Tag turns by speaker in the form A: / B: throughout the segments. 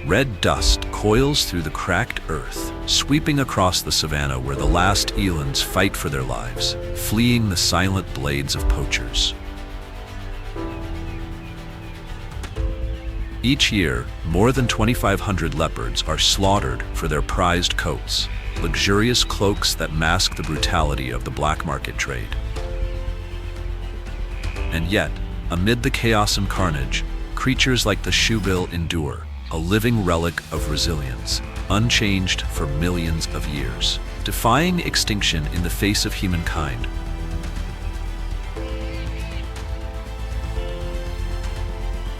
A: Red dust coils through the cracked earth, sweeping across the savannah where the last elands fight for their lives, fleeing the silent blades of poachers. Each year, more than 2,500 leopards are slaughtered for their prized coats, luxurious cloaks that mask the brutality of the black market trade. And yet, amid the chaos and carnage, creatures like the shoebill endure, a living relic of resilience, unchanged for millions of years, defying extinction in the face of humankind.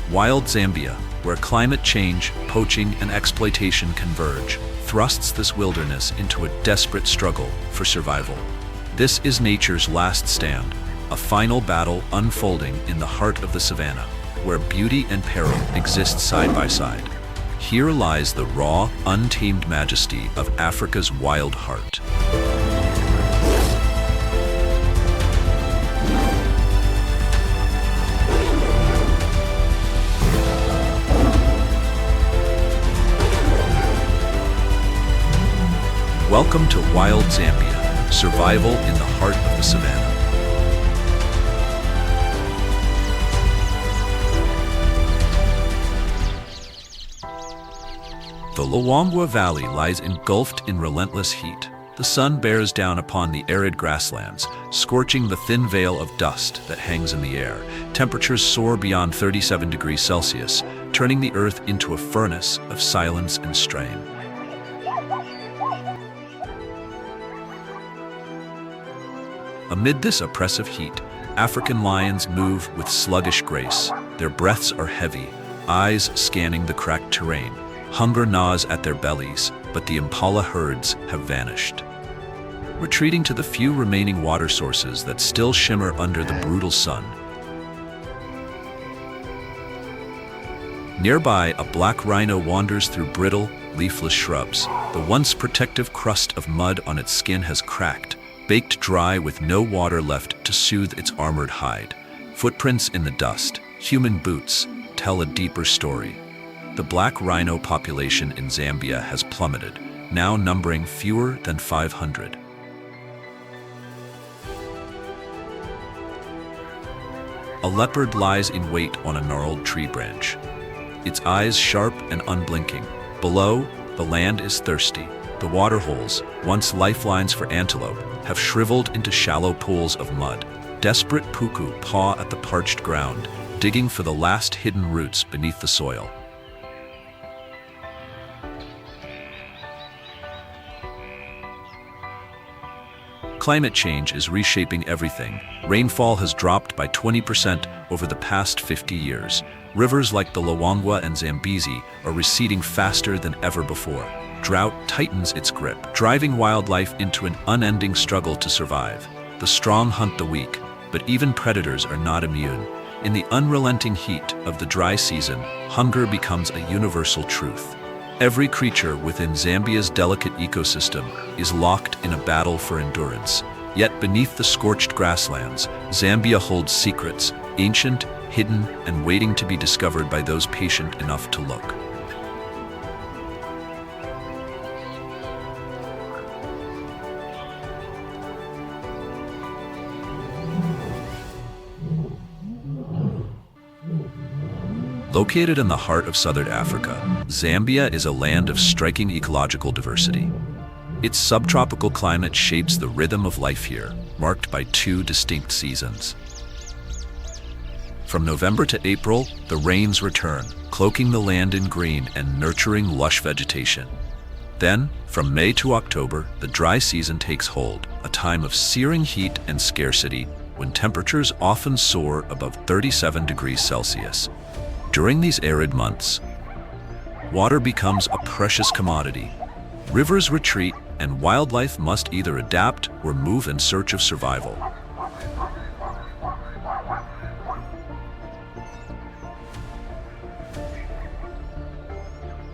A: Wild Zambia, where climate change, poaching, and exploitation converge, thrusts this wilderness into a desperate struggle for survival. This is nature's last stand, a final battle unfolding in the heart of the savannah, where beauty and peril exist side by side. Here lies the raw, untamed majesty of Africa's wild heart. Welcome to Wild Zambia, survival in the heart of the savannah. The Luangwa Valley lies engulfed in relentless heat. The sun bears down upon the arid grasslands, scorching the thin veil of dust that hangs in the air. Temperatures soar beyond 37 degrees Celsius, turning the earth into a furnace of silence and strain. Amid this oppressive heat, African lions move with sluggish grace. Their breaths are heavy, eyes scanning the cracked terrain. Hunger gnaws at their bellies, but the impala herds have vanished, retreating to the few remaining water sources that still shimmer under the brutal sun. Nearby, a black rhino wanders through brittle, leafless shrubs. The once protective crust of mud on its skin has cracked, baked dry with no water left to soothe its armored hide. Footprints in the dust, human boots, tell a deeper story. The black rhino population in Zambia has plummeted, now numbering fewer than 500. A leopard lies in wait on a gnarled tree branch, its eyes sharp and unblinking. Below, the land is thirsty. The waterholes, once lifelines for antelope, have shriveled into shallow pools of mud. Desperate puku paw at the parched ground, digging for the last hidden roots beneath the soil. Climate change is reshaping everything. Rainfall has dropped by 20% over the past 50 years. Rivers like the Luangwa and Zambezi are receding faster than ever before. Drought tightens its grip, driving wildlife into an unending struggle to survive. The strong hunt the weak, but even predators are not immune. In the unrelenting heat of the dry season, hunger becomes a universal truth. Every creature within Zambia's delicate ecosystem is locked in a battle for endurance. Yet beneath the scorched grasslands, Zambia holds secrets, ancient, hidden, and waiting to be discovered by those patient enough to look. Located in the heart of southern Africa, Zambia is a land of striking ecological diversity. Its subtropical climate shapes the rhythm of life here, marked by two distinct seasons. From November to April, the rains return, cloaking the land in green and nurturing lush vegetation. Then, from May to October, the dry season takes hold, a time of searing heat and scarcity when temperatures often soar above 37 degrees Celsius. During these arid months, water becomes a precious commodity. Rivers retreat, and wildlife must either adapt or move in search of survival.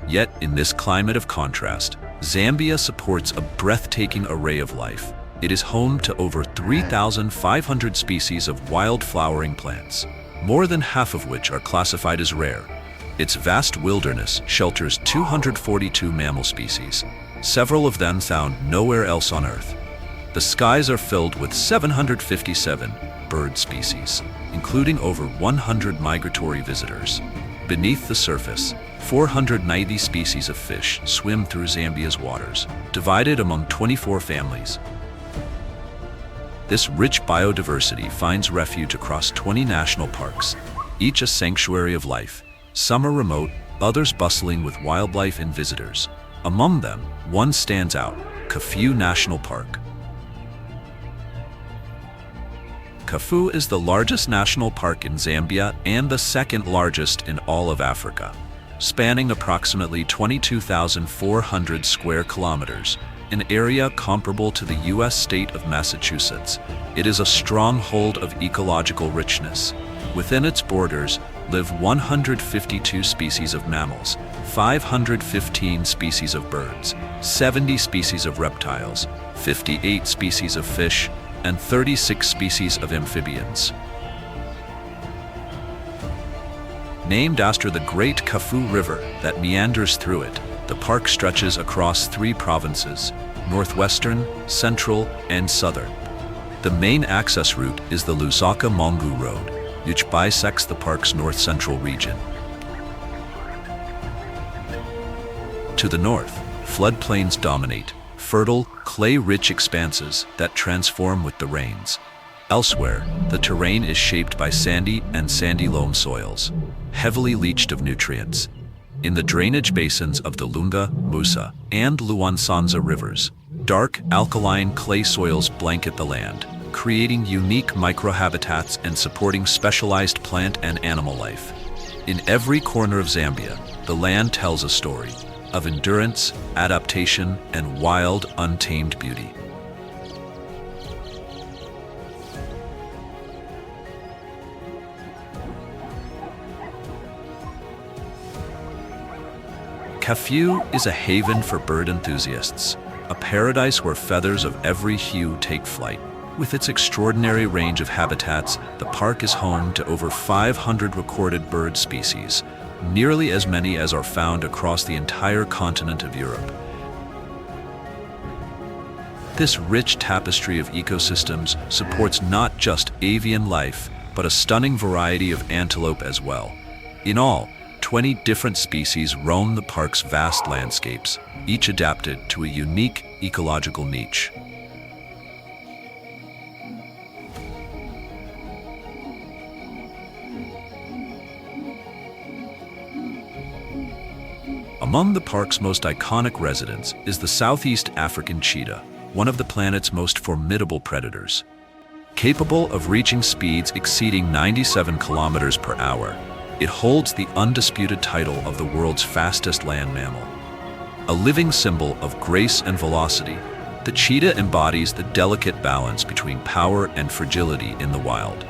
A: Yet, in this climate of contrast, Zambia supports a breathtaking array of life. It is home to over 3,500 species of wild flowering plants, more than half of which are classified as rare. Its vast wilderness shelters 242 mammal species, several of them found nowhere else on Earth. The skies are filled with 757 bird species, including over 100 migratory visitors. Beneath the surface, 490 species of fish swim through Zambia's waters, divided among 24 families. This rich biodiversity finds refuge across 20 national parks, each a sanctuary of life. Some are remote, others bustling with wildlife and visitors. Among them, one stands out, Kafue National Park. Kafue is the largest national park in Zambia and the second largest in all of Africa. Spanning approximately 22,400 square kilometers, an area comparable to the U.S. state of Massachusetts, it is a stronghold of ecological richness. Within its borders live 152 species of mammals, 515 species of birds, 70 species of reptiles, 58 species of fish, and 36 species of amphibians. Named after the Great Kafue River that meanders through it, the park stretches across 3 provinces: northwestern, central, and southern. The main access route is the Lusaka-Mongu Road, which bisects the park's north-central region. To the north, floodplains dominate, fertile, clay-rich expanses that transform with the rains. Elsewhere, the terrain is shaped by sandy and sandy loam soils, heavily leached of nutrients. In the drainage basins of the Lunga, Musa, and Luansanza rivers, dark, alkaline clay soils blanket the land, creating unique microhabitats and supporting specialized plant and animal life. In every corner of Zambia, the land tells a story of endurance, adaptation, and wild, untamed beauty. Kafue is a haven for bird enthusiasts, a paradise where feathers of every hue take flight. With its extraordinary range of habitats, the park is home to over 500 recorded bird species, nearly as many as are found across the entire continent of Europe. This rich tapestry of ecosystems supports not just avian life, but a stunning variety of antelope as well. In all, 20 different species roam the park's vast landscapes, each adapted to a unique ecological niche. Among the park's most iconic residents is the Southeast African cheetah, one of the planet's most formidable predators. Capable of reaching speeds exceeding 97 kilometers per hour, it holds the undisputed title of the world's fastest land mammal. A living symbol of grace and velocity, the cheetah embodies the delicate balance between power and fragility in the wild.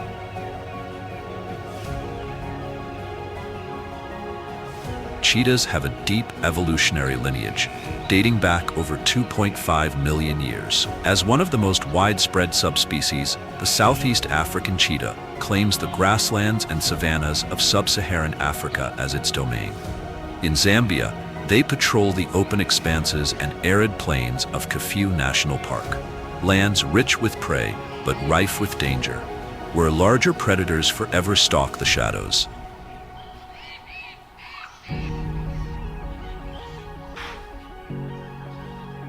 A: Cheetahs have a deep evolutionary lineage, dating back over 2.5 million years. As one of the most widespread subspecies, the Southeast African cheetah claims the grasslands and savannas of sub-Saharan Africa as its domain. In Zambia, they patrol the open expanses and arid plains of Kafue National Park, lands rich with prey but rife with danger, where larger predators forever stalk the shadows.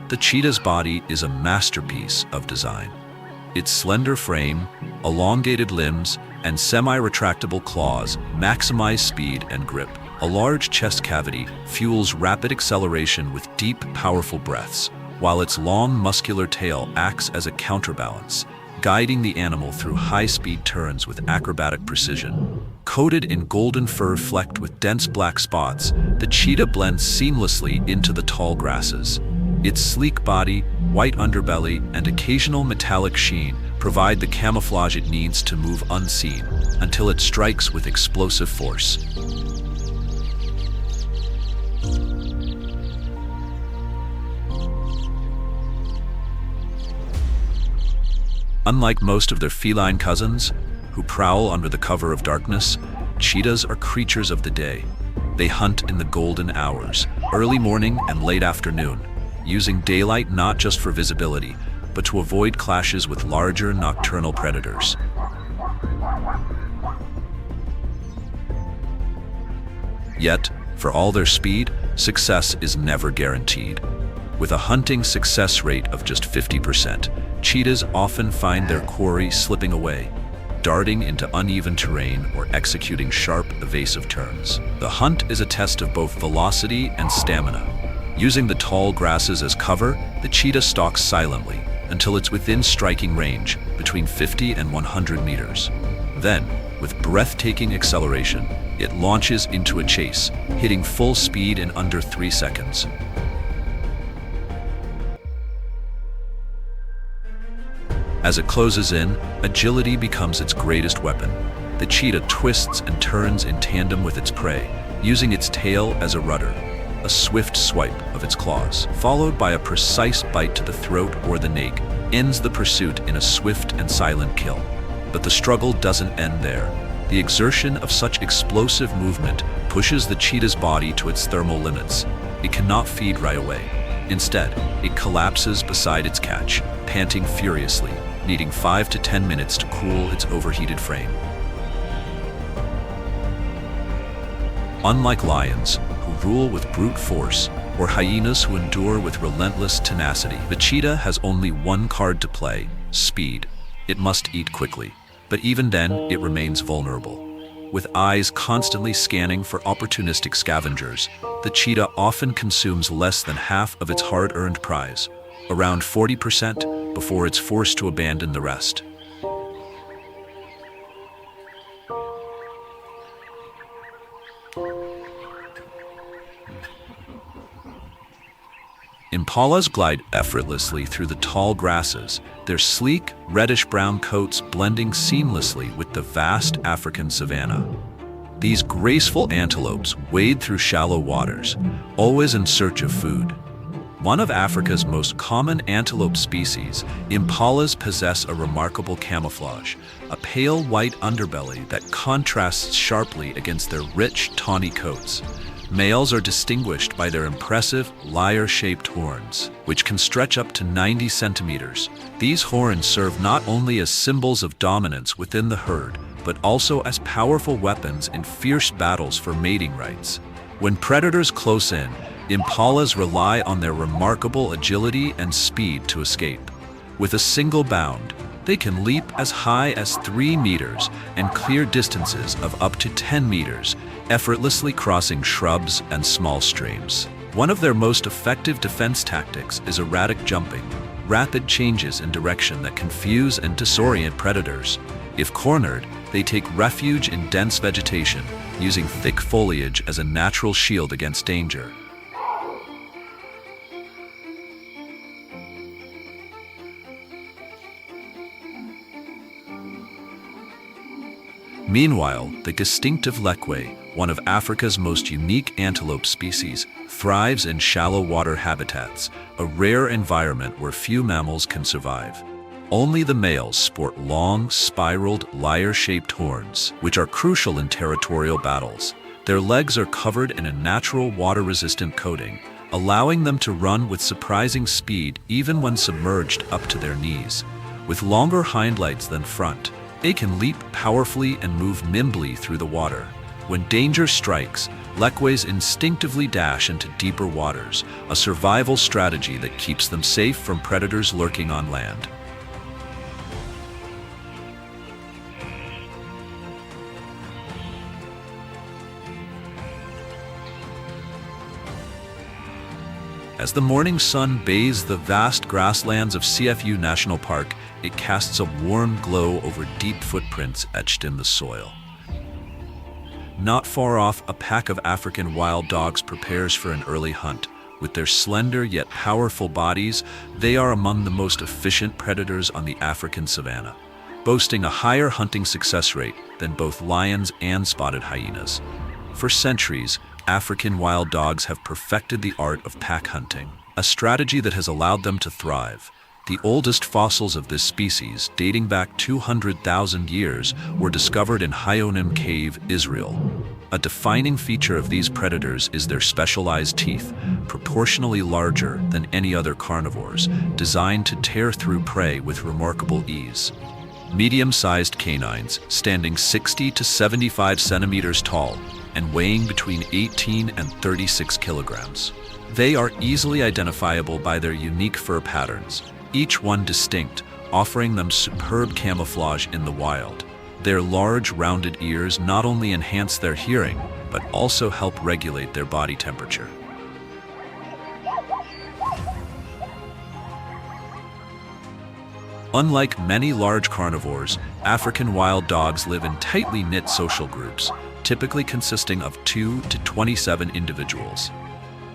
A: The cheetah's body is a masterpiece of design. Its slender frame, elongated limbs, and semi-retractable claws maximize speed and grip. A large chest cavity fuels rapid acceleration with deep, powerful breaths, while its long, muscular tail acts as a counterbalance, guiding the animal through high-speed turns with acrobatic precision. Coated in golden fur flecked with dense black spots, the cheetah blends seamlessly into the tall grasses. Its sleek body, white underbelly, and occasional metallic sheen provide the camouflage it needs to move unseen until it strikes with explosive force. Unlike most of their feline cousins, who prowl under the cover of darkness, cheetahs are creatures of the day. They hunt in the golden hours, early morning and late afternoon, using daylight not just for visibility, but to avoid clashes with larger nocturnal predators. Yet, for all their speed, success is never guaranteed. With a hunting success rate of just 50%, cheetahs often find their quarry slipping away, darting into uneven terrain or executing sharp, evasive turns. The hunt is a test of both velocity and stamina. Using the tall grasses as cover, the cheetah stalks silently until it's within striking range, between 50 and 100 meters. Then, with breathtaking acceleration, it launches into a chase, hitting full speed in under 3 seconds. As it closes in, agility becomes its greatest weapon. The cheetah twists and turns in tandem with its prey, using its tail as a rudder. A swift swipe of its claws, followed by a precise bite to the throat or the nape, ends the pursuit in a swift and silent kill. But the struggle doesn't end there. The exertion of such explosive movement pushes the cheetah's body to its thermal limits. It cannot feed right away. Instead, it collapses beside its catch, panting furiously, needing 5 to 10 minutes to cool its overheated frame. Unlike lions, who rule with brute force, or hyenas who endure with relentless tenacity, the cheetah has only one card to play: speed. It must eat quickly, but even then, it remains vulnerable. With eyes constantly scanning for opportunistic scavengers, the cheetah often consumes less than half of its hard-earned prize, around 40%, before it's forced to abandon the rest. Impalas glide effortlessly through the tall grasses, their sleek, reddish-brown coats blending seamlessly with the vast African savanna. These graceful antelopes wade through shallow waters, always in search of food. One of Africa's most common antelope species, impalas possess a remarkable camouflage, a pale white underbelly that contrasts sharply against their rich, tawny coats. Males are distinguished by their impressive, lyre-shaped horns, which can stretch up to 90 centimeters. These horns serve not only as symbols of dominance within the herd, but also as powerful weapons in fierce battles for mating rights. When predators close in, impalas rely on their remarkable agility and speed to escape. With a single bound, they can leap as high as 3 meters and clear distances of up to 10 meters, effortlessly crossing shrubs and small streams. One of their most effective defense tactics is erratic jumping, rapid changes in direction that confuse and disorient predators. If cornered, they take refuge in dense vegetation, using thick foliage as a natural shield against danger. Meanwhile, the distinctive lekwe, one of Africa's most unique antelope species, thrives in shallow water habitats, a rare environment where few mammals can survive. Only the males sport long, spiraled, lyre-shaped horns, which are crucial in territorial battles. Their legs are covered in a natural water-resistant coating, allowing them to run with surprising speed even when submerged up to their knees. With longer hind legs than front, they can leap powerfully and move nimbly through the water. When danger strikes, lekwes instinctively dash into deeper waters, a survival strategy that keeps them safe from predators lurking on land. As the morning sun bathes the vast grasslands of CFU National Park, it casts a warm glow over deep footprints etched in the soil. Not far off, a pack of African wild dogs prepares for an early hunt. With their slender yet powerful bodies, they are among the most efficient predators on the African savanna, boasting a higher hunting success rate than both lions and spotted hyenas. For centuries, African wild dogs have perfected the art of pack hunting, a strategy that has allowed them to thrive. The oldest fossils of this species, dating back 200,000 years, were discovered in Hyonim Cave, Israel. A defining feature of these predators is their specialized teeth, proportionally larger than any other carnivores, designed to tear through prey with remarkable ease. Medium-sized canines, standing 60 to 75 centimeters tall and weighing between 18 and 36 kilograms. They are easily identifiable by their unique fur patterns, each one distinct, offering them superb camouflage in the wild. Their large, rounded ears not only enhance their hearing, but also help regulate their body temperature. Unlike many large carnivores, African wild dogs live in tightly knit social groups, typically consisting of 2 to 27 individuals.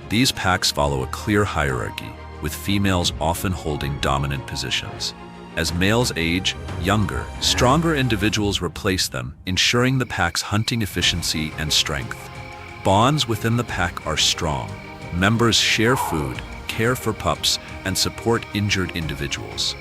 A: These packs follow a clear hierarchy, with females often holding dominant positions. As males age, younger, stronger individuals replace them, ensuring the pack's hunting efficiency and strength. Bonds within the pack are strong. Members share food, care for pups, and support injured individuals.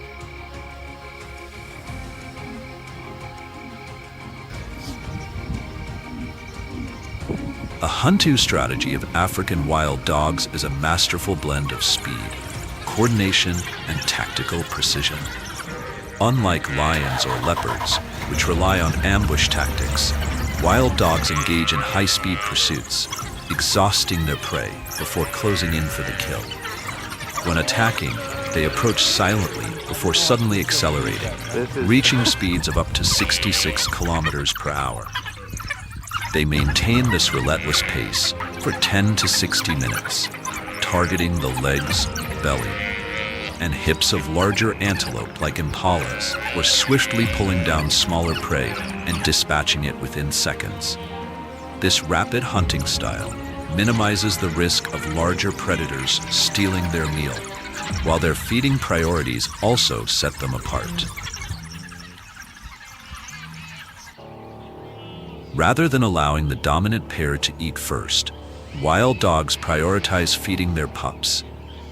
A: A hunt-to strategy of African wild dogs is a masterful blend of speed, coordination, and tactical precision. Unlike lions or leopards, which rely on ambush tactics, wild dogs engage in high-speed pursuits, exhausting their prey before closing in for the kill. When attacking, they approach silently before suddenly accelerating, reaching speeds of up to 66 kilometers per hour. They maintain this relentless pace for 10 to 60 minutes, targeting the legs, belly, and hips of larger antelope like impalas, or swiftly pulling down smaller prey and dispatching it within seconds. This rapid hunting style minimizes the risk of larger predators stealing their meal, while their feeding priorities also set them apart. Rather than allowing the dominant pair to eat first, wild dogs prioritize feeding their pups,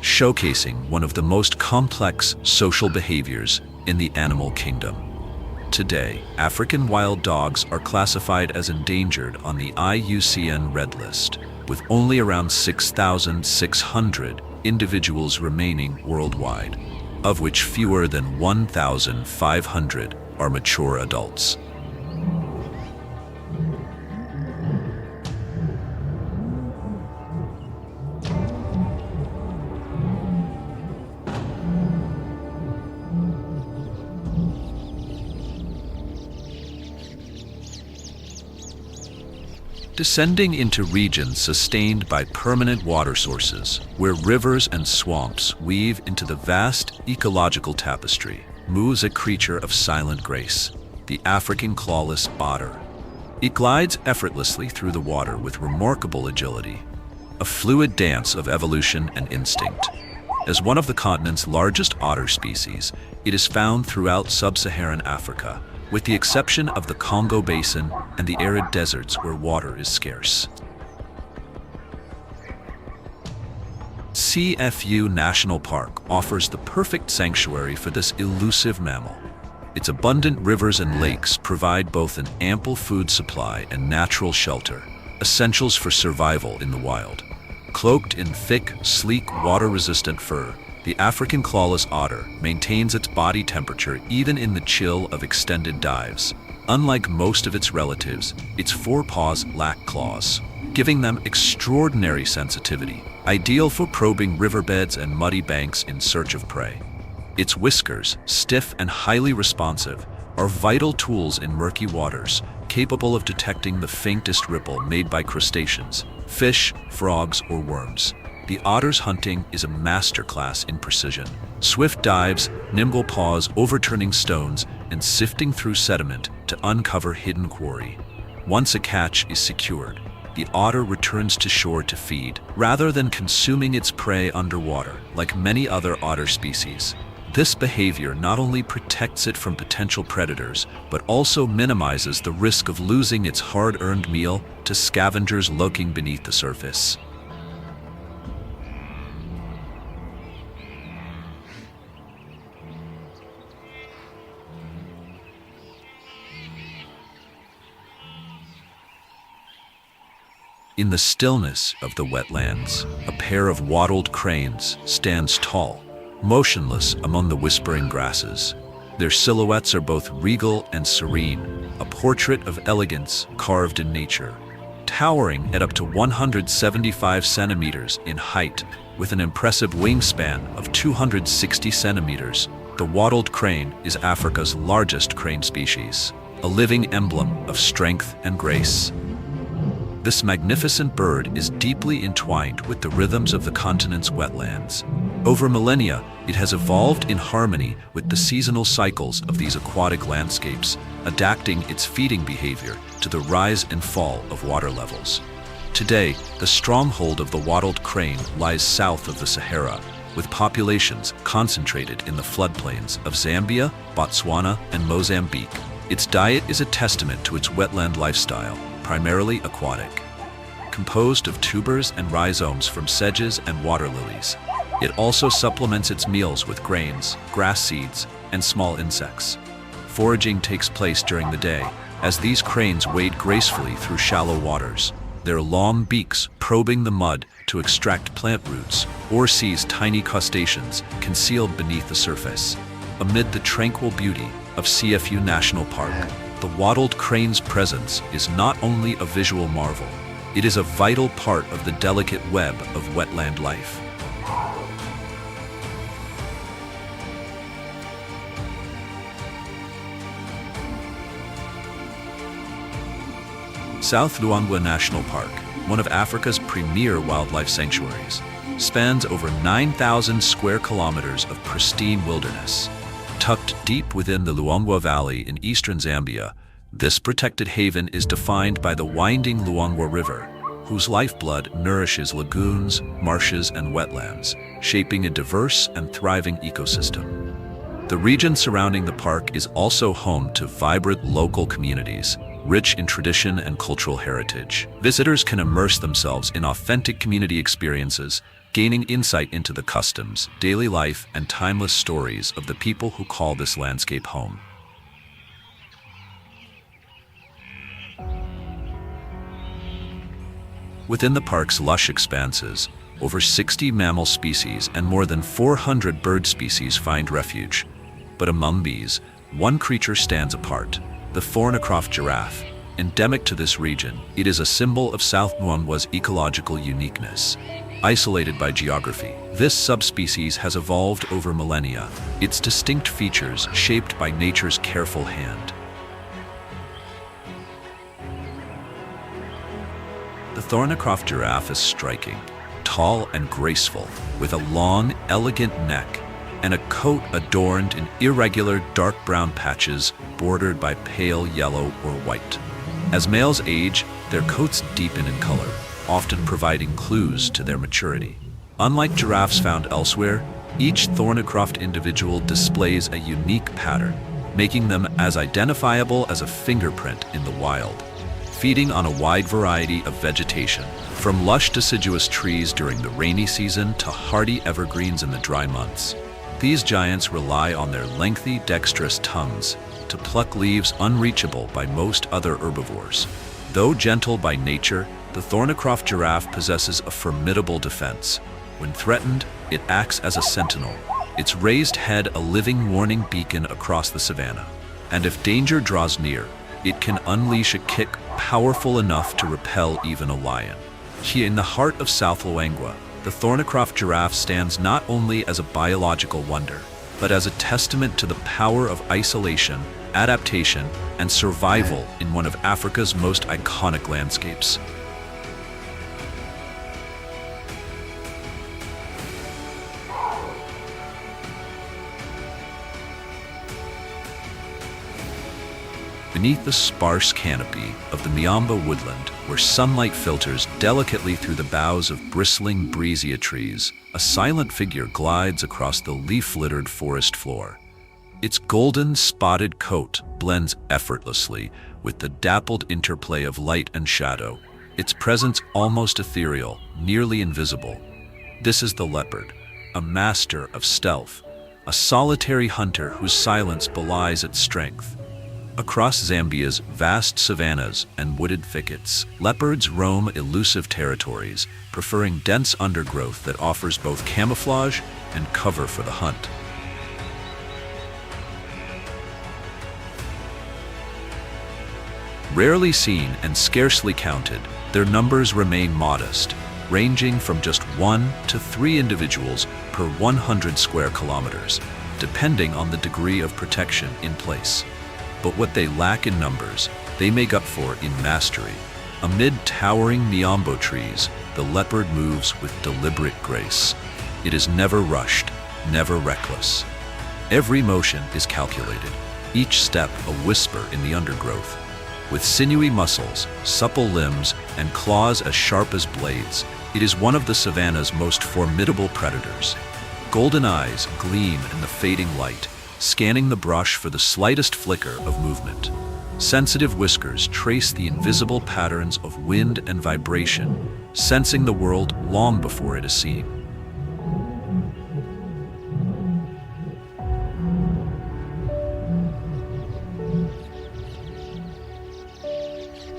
A: showcasing one of the most complex social behaviors in the animal kingdom. Today, African wild dogs are classified as endangered on the IUCN Red List, with only around 6,600 individuals remaining worldwide, of which fewer than 1,500 are mature adults. Descending into regions sustained by permanent water sources, where rivers and swamps weave into the vast ecological tapestry, moves a creature of silent grace, the African clawless otter. It glides effortlessly through the water with remarkable agility, a fluid dance of evolution and instinct. As one of the continent's largest otter species, it is found throughout sub-Saharan Africa, with the exception of the Congo Basin and the arid deserts where water is scarce. CFU National Park offers the perfect sanctuary for this elusive mammal. Its abundant rivers and lakes provide both an ample food supply and natural shelter, essentials for survival in the wild. Cloaked in thick, sleek, water-resistant fur, the African clawless otter maintains its body temperature even in the chill of extended dives. Unlike most of its relatives, its forepaws lack claws, giving them extraordinary sensitivity, ideal for probing riverbeds and muddy banks in search of prey. Its whiskers, stiff and highly responsive, are vital tools in murky waters, capable of detecting the faintest ripple made by crustaceans, fish, frogs, or worms. The otter's hunting is a masterclass in precision. Swift dives, nimble paws overturning stones, and sifting through sediment to uncover hidden quarry. Once a catch is secured, the otter returns to shore to feed, rather than consuming its prey underwater, like many other otter species. This behavior not only protects it from potential predators, but also minimizes the risk of losing its hard-earned meal to scavengers lurking beneath the surface. In the stillness of the wetlands, a pair of wattled cranes stands tall, motionless among the whispering grasses. Their silhouettes are both regal and serene, a portrait of elegance carved in nature. Towering at up to 175 centimeters in height, with an impressive wingspan of 260 centimeters, the wattled crane is Africa's largest crane species, a living emblem of strength and grace. This magnificent bird is deeply entwined with the rhythms of the continent's wetlands. Over millennia, it has evolved in harmony with the seasonal cycles of these aquatic landscapes, adapting its feeding behavior to the rise and fall of water levels. Today, the stronghold of the wattled crane lies south of the Sahara, with populations concentrated in the floodplains of Zambia, Botswana, and Mozambique. Its diet is a testament to its wetland lifestyle, primarily aquatic. Composed of tubers and rhizomes from sedges and water lilies, it also supplements its meals with grains, grass seeds, and small insects. Foraging takes place during the day, as these cranes wade gracefully through shallow waters, their long beaks probing the mud to extract plant roots or seize tiny crustaceans concealed beneath the surface. Amid the tranquil beauty of CFU National Park, the wattled crane's presence is not only a visual marvel, it is a vital part of the delicate web of wetland life. South Luangwa National Park, one of Africa's premier wildlife sanctuaries, spans over 9,000 square kilometers of pristine wilderness. Tucked deep within the Luangwa Valley in eastern Zambia, this protected haven is defined by the winding Luangwa River, whose lifeblood nourishes lagoons, marshes, and wetlands, shaping a diverse and thriving ecosystem. The region surrounding the park is also home to vibrant local communities, rich in tradition and cultural heritage. Visitors can immerse themselves in authentic community experiences, gaining insight into the customs, daily life, and timeless stories of the people who call this landscape home. Within the park's lush expanses, over 60 mammal species and more than 400 bird species find refuge. But among these, one creature stands apart: the Thorn giraffe. Endemic to this region, it is a symbol of South Luangwa's ecological uniqueness. Isolated by geography, this subspecies has evolved over millennia, its distinct features shaped by nature's careful hand. The Thorn giraffe is striking, tall and graceful, with a long, elegant neck and a coat adorned in irregular dark brown patches bordered by pale yellow or white. As males age, their coats deepen in color, often providing clues to their maturity. Unlike giraffes found elsewhere, each Thorn individual displays a unique pattern, making them as identifiable as a fingerprint in the wild. Feeding on a wide variety of vegetation, from lush deciduous trees during the rainy season to hardy evergreens in the dry months. These giants rely on their lengthy, dexterous tongues to pluck leaves unreachable by most other herbivores. Though gentle by nature, the Thorn giraffe possesses a formidable defense. When threatened, it acts as a sentinel, its raised head a living warning beacon across the savannah. And if danger draws near, it can unleash a kick powerful enough to repel even a lion. Here in the heart of South Luangwa, the Thorn giraffe stands not only as a biological wonder, but as a testament to the power of isolation, adaptation, and survival in one of Africa's most iconic landscapes. Beneath the sparse canopy of the Miamba woodland, where sunlight filters delicately through the boughs of bristling brescia trees, a silent figure glides across the leaf-littered forest floor. Its golden, spotted coat blends effortlessly with the dappled interplay of light and shadow, its presence almost ethereal, nearly invisible. This is the leopard, a master of stealth, a solitary hunter whose silence belies its strength. Across Zambia's vast savannas and wooded thickets, leopards roam elusive territories, preferring dense undergrowth that offers both camouflage and cover for the hunt. Rarely seen and scarcely counted, their numbers remain modest, ranging from just 1 to 3 individuals per 100 square kilometers, depending on the degree of protection in place. But what they lack in numbers, they make up for in mastery. Amid towering miombo trees, the leopard moves with deliberate grace. It is never rushed, never reckless. Every motion is calculated, each step a whisper in the undergrowth. With sinewy muscles, supple limbs, and claws as sharp as blades, it is one of the savanna's most formidable predators. Golden eyes gleam in the fading light, scanning the brush for the slightest flicker of movement. Sensitive whiskers trace the invisible patterns of wind and vibration, sensing the world long before it is seen.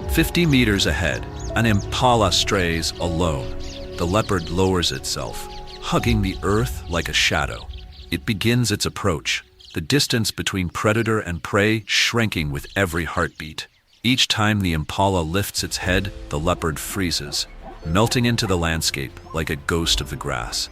A: "50 meters ahead, an impala strays alone. The leopard lowers itself, hugging the earth like a shadow. It begins its approach, the distance between predator and prey shrinking with every heartbeat. Each time the impala lifts its head, the leopard freezes, melting into the landscape like a ghost of the grass.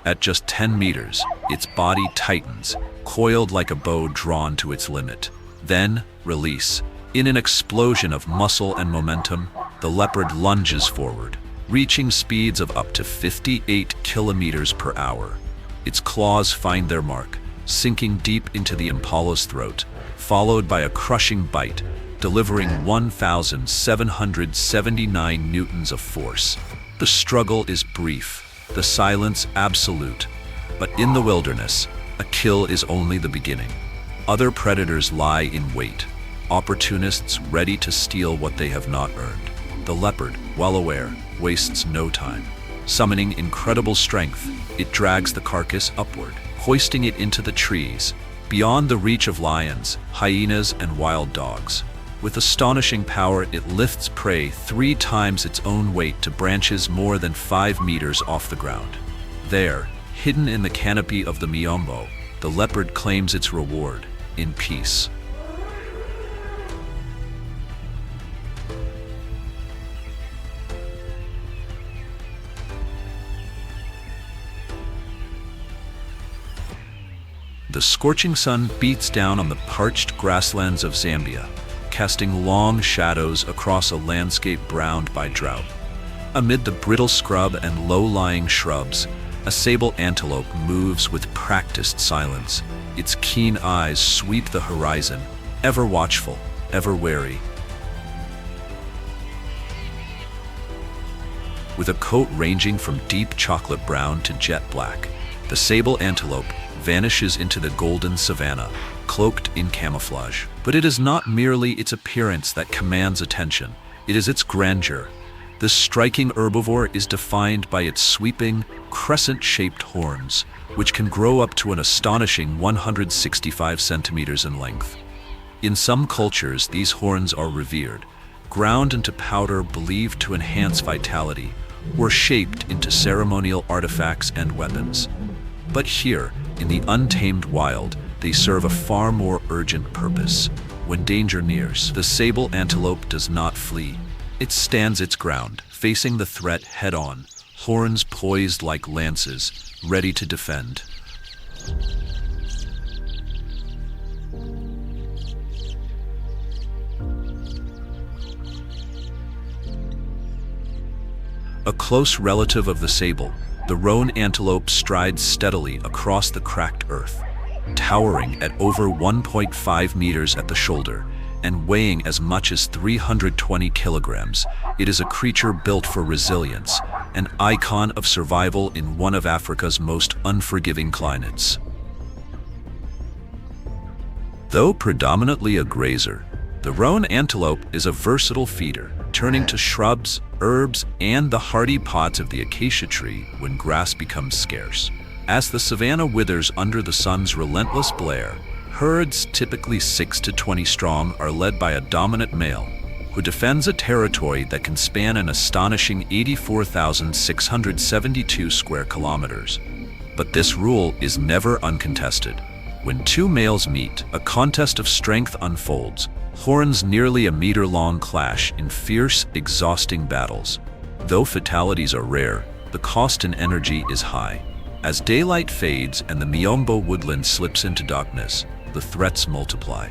A: At just 10 meters, its body tightens, coiled like a bow drawn to its limit. Then, release. In an explosion of muscle and momentum, the leopard lunges forward, reaching speeds of up to 58 kilometers per hour. Its claws find their mark, sinking deep into the impala's throat, followed by a crushing bite, delivering 1,779 newtons of force. The struggle is brief, the silence absolute. But in the wilderness, a kill is only the beginning. Other predators lie in wait, opportunists ready to steal what they have not earned. The leopard, well aware, wastes no time. Summoning incredible strength, it drags the carcass upward, hoisting it into the trees, beyond the reach of lions, hyenas, and wild dogs. With astonishing power, it lifts prey 3 times its own weight to branches more than 5 meters off the ground. There, hidden in the canopy of the miombo, the leopard claims its reward in peace. The scorching sun beats down on the parched grasslands of Zambia, casting long shadows across a landscape browned by drought. Amid the brittle scrub and low-lying shrubs, a sable antelope moves with practiced silence. Its keen eyes sweep the horizon, ever watchful, ever wary. With a coat ranging from deep chocolate brown to jet black, the sable antelope vanishes into the golden savanna, cloaked in camouflage. But it is not merely its appearance that commands attention, it is its grandeur. This striking herbivore is defined by its sweeping, crescent-shaped horns, which can grow up to an astonishing 165 centimeters in length. In some cultures, these horns are revered, ground into powder believed to enhance vitality, or shaped into ceremonial artifacts and weapons. But here, in the untamed wild, they serve a far more urgent purpose. When danger nears, the sable antelope does not flee. It stands its ground, facing the threat head-on, horns poised like lances, ready to defend. A close relative of the sable, the roan antelope strides steadily across the cracked earth, towering at over 1.5 meters at the shoulder and weighing as much as 320 kilograms. It is a creature built for resilience, an icon of survival in one of Africa's most unforgiving climates. Though predominantly a grazer, the roan antelope is a versatile feeder, turning to shrubs, herbs, and the hardy pods of the acacia tree when grass becomes scarce. As the savanna withers under the sun's relentless glare, Herds, typically 6 to 20 strong, are led by a dominant male who defends a territory that can span an astonishing 84,672 square kilometers. But this rule is never uncontested. When two males meet, a contest of strength unfolds. Horns nearly a meter-long clash in fierce, exhausting battles. Though fatalities are rare, the cost in energy is high. As daylight fades and the Miombo woodland slips into darkness, the threats multiply.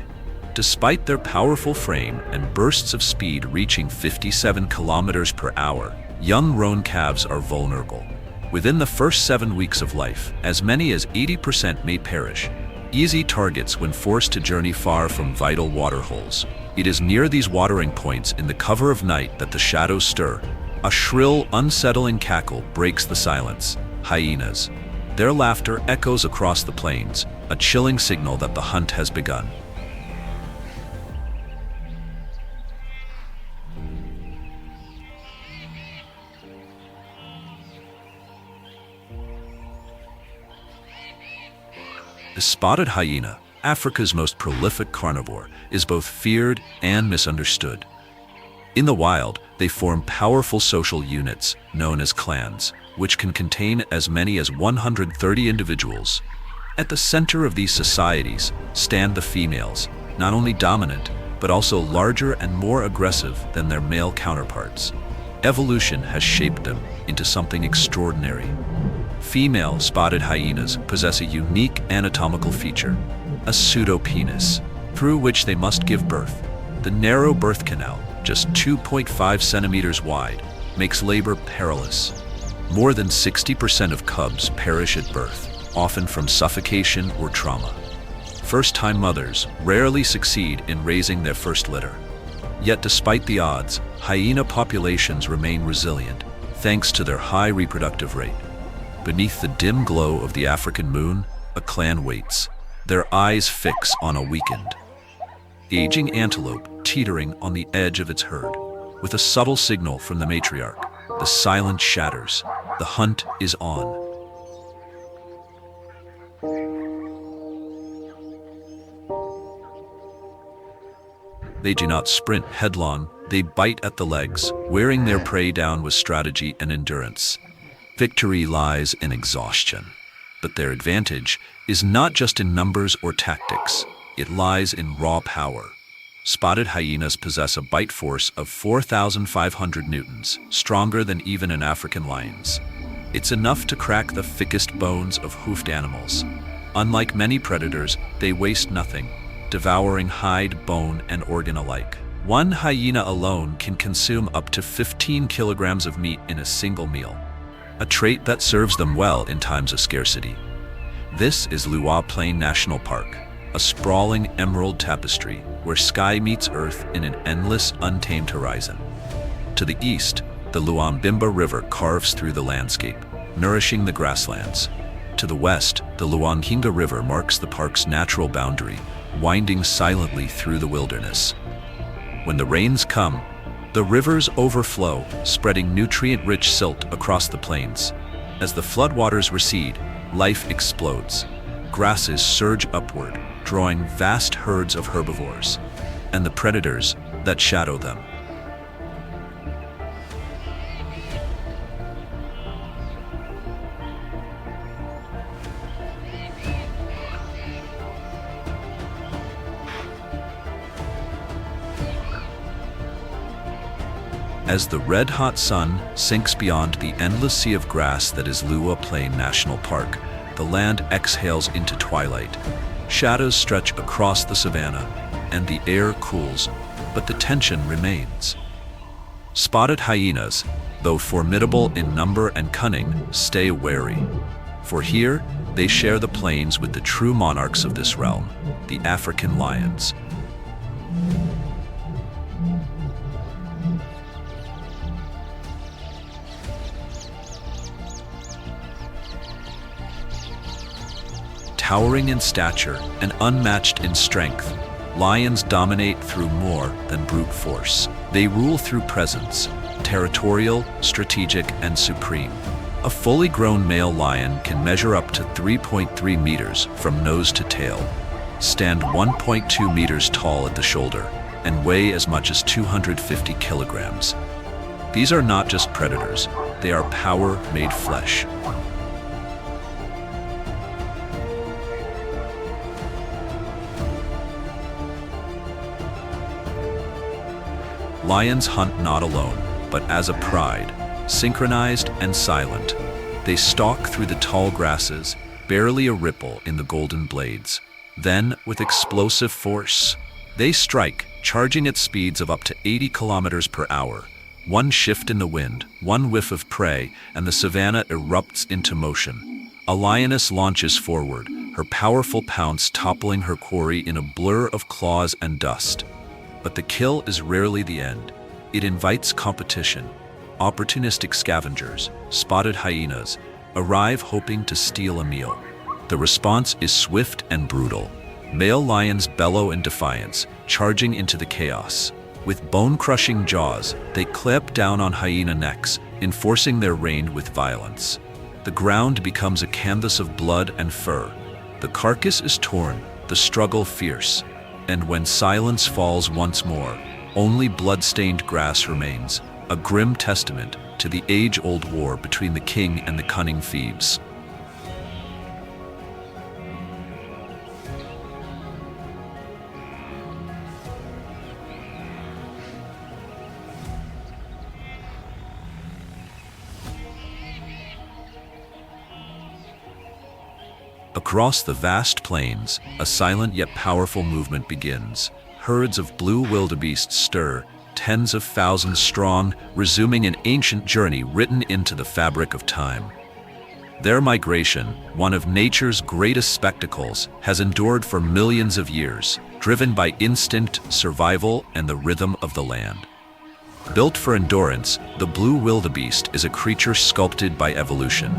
A: Despite their powerful frame and bursts of speed reaching 57 kilometers per hour, young roan calves are vulnerable. Within the first 7 weeks of life, as many as 80% may perish. Easy targets when forced to journey far from vital water holes. It is near these watering points in the cover of night that the shadows stir. A shrill, unsettling cackle breaks the silence. Hyenas. Their laughter echoes across the plains, a chilling signal that the hunt has begun. The spotted hyena, Africa's most prolific carnivore, is both feared and misunderstood. In the wild, they form powerful social units known as clans, which can contain as many as 130 individuals. At the center of these societies stand the females, not only dominant, but also larger and more aggressive than their male counterparts. Evolution has shaped them into something extraordinary. Female spotted hyenas possess a unique anatomical feature, a pseudopenis, through which they must give birth. The narrow birth canal, just 2.5 centimeters wide, makes labor perilous. More than 60% of cubs perish at birth, often from suffocation or trauma. First-time mothers rarely succeed in raising their first litter. Yet despite the odds, hyena populations remain resilient, thanks to their high reproductive rate. Beneath the dim glow of the African moon, a clan waits, their eyes fix on a weakened, aging antelope teetering on the edge of its herd. With a subtle signal from the matriarch, the silence shatters. The hunt is on. They do not sprint headlong, they bite at the legs, wearing their prey down with strategy and endurance. Victory lies in exhaustion. But their advantage is not just in numbers or tactics, it lies in raw power. Spotted hyenas possess a bite force of 4,500 newtons, stronger than even an African lion's. It's enough to crack the thickest bones of hoofed animals. Unlike many predators, they waste nothing, devouring hide, bone, and organ alike. One hyena alone can consume up to 15 kilograms of meat in a single meal, a trait that serves them well in times of scarcity. This is Luau Plain National Park, a sprawling emerald tapestry where sky meets earth in an endless, untamed horizon. To the east, the Luambimba River carves through the landscape, nourishing the grasslands. To the west, the Luankinga River marks the park's natural boundary, winding silently through the wilderness. When the rains come, the rivers overflow, spreading nutrient-rich silt across the plains. As the floodwaters recede, life explodes. Grasses surge upward, drawing vast herds of herbivores, and the predators that shadow them. As the red-hot sun sinks beyond the endless sea of grass that is Luau Plain National Park, the land exhales into twilight. Shadows stretch across the savannah, and the air cools, but the tension remains. Spotted hyenas, though formidable in number and cunning, stay wary. For here, they share the plains with the true monarchs of this realm, the African lions. Towering in stature and unmatched in strength, lions dominate through more than brute force. They rule through presence, territorial, strategic, and supreme. A fully grown male lion can measure up to 3.3 meters from nose to tail. stand 1.2 meters tall at the shoulder and weigh as much as 250 kilograms. These are not just predators, they are power made flesh. Lions hunt not alone, but as a pride, synchronized and silent. They stalk through the tall grasses, barely a ripple in the golden blades. Then, with explosive force, they strike, charging at speeds of up to 80 kilometers per hour. One shift in the wind, one whiff of prey, and the savannah erupts into motion. A lioness launches forward, her powerful pounce toppling her quarry in a blur of claws and dust. But the kill is rarely the end. It invites competition. Opportunistic scavengers, spotted hyenas, arrive hoping to steal a meal. The response is swift and brutal. Male lions bellow in defiance, charging into the chaos. With bone-crushing jaws, they clamp down on hyena necks, enforcing their reign with violence. The ground becomes a canvas of blood and fur. The carcass is torn, the struggle fierce. And when silence falls once more, only blood-stained grass remains, a grim testament to the age-old war between the king and the cunning thieves. Across the vast plains, a silent yet powerful movement begins. Herds of blue wildebeest stir, tens of thousands strong, resuming an ancient journey written into the fabric of time. Their migration, one of nature's greatest spectacles, has endured for millions of years, driven by instinct, survival, and the rhythm of the land. Built for endurance, the blue wildebeest is a creature sculpted by evolution.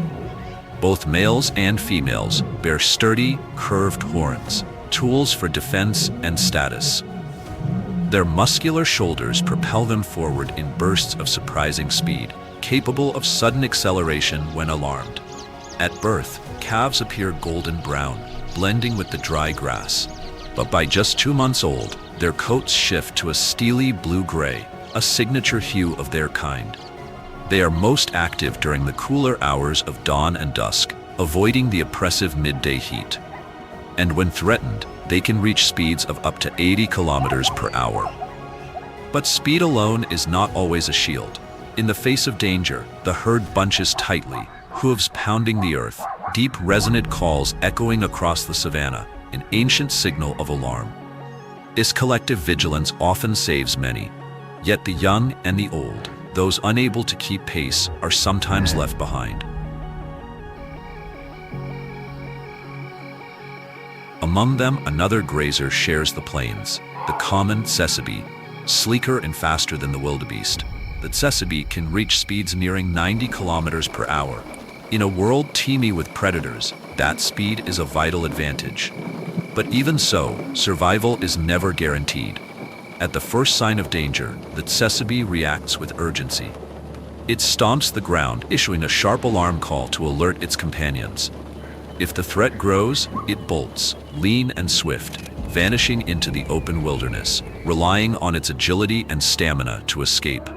A: Both males and females bear sturdy, curved horns, tools for defense and status. Their muscular shoulders propel them forward in bursts of surprising speed, capable of sudden acceleration when alarmed. At birth, calves appear golden brown, blending with the dry grass. But by just 2 months old, their coats shift to a steely blue-gray, a signature hue of their kind. They are most active during the cooler hours of dawn and dusk, avoiding the oppressive midday heat. And when threatened, they can reach speeds of up to 80 kilometers per hour. But speed alone is not always a shield. In the face of danger, the herd bunches tightly, hooves pounding the earth, deep resonant calls echoing across the savannah, an ancient signal of alarm. This collective vigilance often saves many, yet the young and the old, those unable to keep pace, are sometimes left behind. Among them, another grazer shares the plains, the common tsessebe, sleeker and faster than the wildebeest. The tsessebe can reach speeds nearing 90 kilometers per hour. In a world teeming with predators, that speed is a vital advantage. But even so, survival is never guaranteed. At the first sign of danger, the tsessebe reacts with urgency. It stomps the ground, issuing a sharp alarm call to alert its companions. If the threat grows, it bolts, lean and swift, vanishing into the open wilderness, relying on its agility and stamina to escape.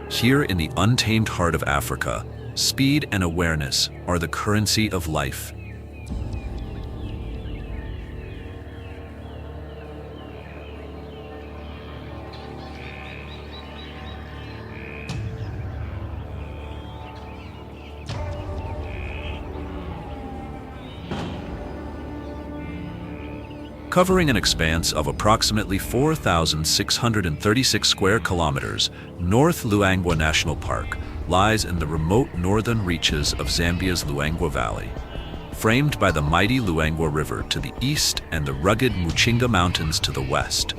A: Here in the untamed heart of Africa, speed and awareness are the currency of life. Covering an expanse of approximately 4,636 square kilometers, North Luangwa National Park lies in the remote northern reaches of Zambia's Luangwa Valley. Framed by the mighty Luangwa River to the east and the rugged Muchinga Mountains to the west,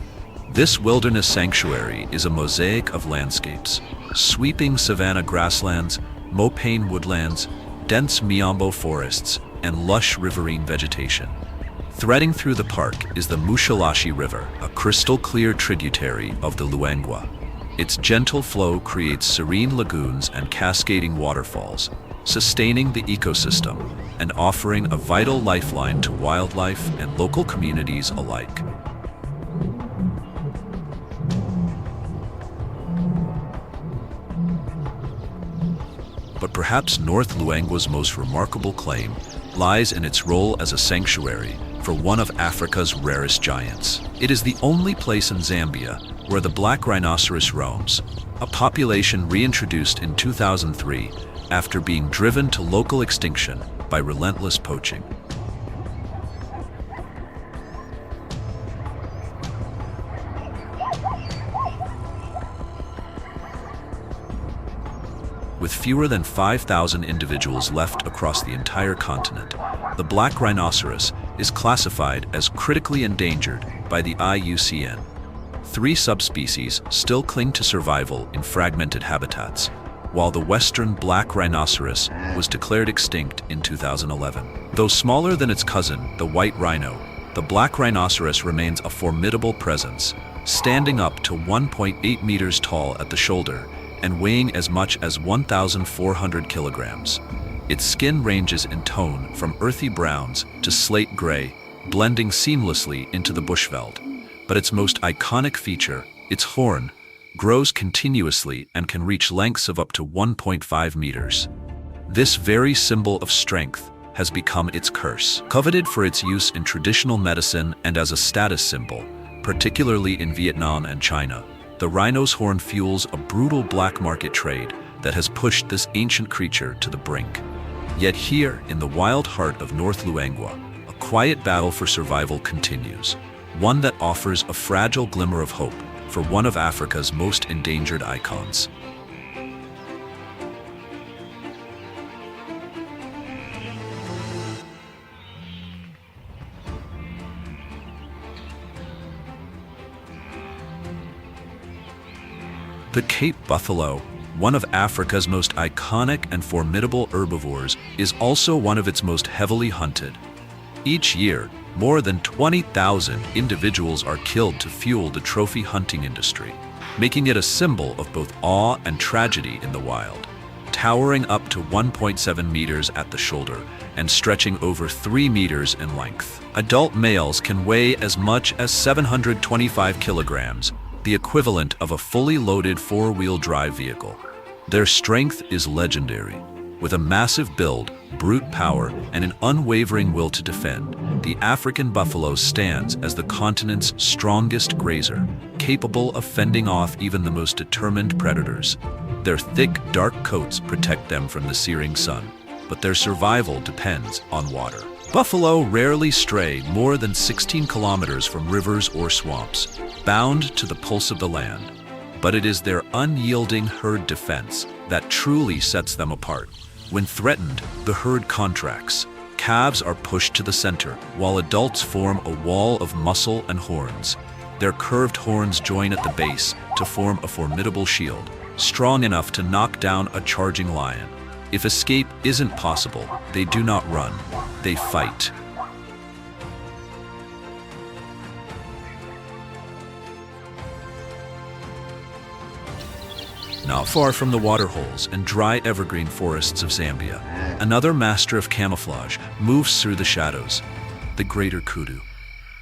A: this wilderness sanctuary is a mosaic of landscapes: sweeping savanna grasslands, mopane woodlands, dense miombo forests, and lush riverine vegetation. Threading through the park is the Mushalashi River, a crystal-clear tributary of the Luangwa. Its gentle flow creates serene lagoons and cascading waterfalls, sustaining the ecosystem and offering a vital lifeline to wildlife and local communities alike. But perhaps North Luangwa's most remarkable claim lies in its role as a sanctuary for one of Africa's rarest giants. It is the only place in Zambia where the black rhinoceros roams, a population reintroduced in 2003 after being driven to local extinction by relentless poaching. With fewer than 5,000 individuals left across the entire continent, the black rhinoceros is classified as critically endangered by the IUCN. 3 subspecies still cling to survival in fragmented habitats, while the western black rhinoceros was declared extinct in 2011. Though smaller than its cousin, the white rhino, the black rhinoceros remains a formidable presence, standing up to 1.8 meters tall at the shoulder and weighing as much as 1,400 kilograms. Its skin ranges in tone from earthy browns to slate gray, blending seamlessly into the bushveld. But its most iconic feature, its horn, grows continuously and can reach lengths of up to 1.5 meters. This very symbol of strength has become its curse. Coveted for its use in traditional medicine and as a status symbol, particularly in Vietnam and China, the rhino's horn fuels a brutal black market trade that has pushed this ancient creature to the brink. Yet here, in the wild heart of North Luangwa, a quiet battle for survival continues, one that offers a fragile glimmer of hope for one of Africa's most endangered icons. The Cape buffalo, one of Africa's most iconic and formidable herbivores, is also one of its most heavily hunted. Each year, more than 20,000 individuals are killed to fuel the trophy hunting industry, making it a symbol of both awe and tragedy in the wild. Towering up to 1.7 meters at the shoulder and stretching over 3 meters in length. Adult males can weigh as much as 725 kilograms, the equivalent of a fully loaded 4-wheel drive vehicle. Their strength is legendary. With a massive build, brute power, and an unwavering will to defend, the African buffalo stands as the continent's strongest grazer, capable of fending off even the most determined predators. Their thick, dark coats protect them from the searing sun, but their survival depends on water. Buffalo rarely stray more than 16 kilometers from rivers or swamps, bound to the pulse of the land. But it is their unyielding herd defense that truly sets them apart. When threatened, the herd contracts. Calves are pushed to the center, while adults form a wall of muscle and horns. Their curved horns join at the base to form a formidable shield, strong enough to knock down a charging lion. If escape isn't possible, they do not run, they fight. Not far from the waterholes and dry evergreen forests of Zambia, another master of camouflage moves through the shadows, the greater kudu.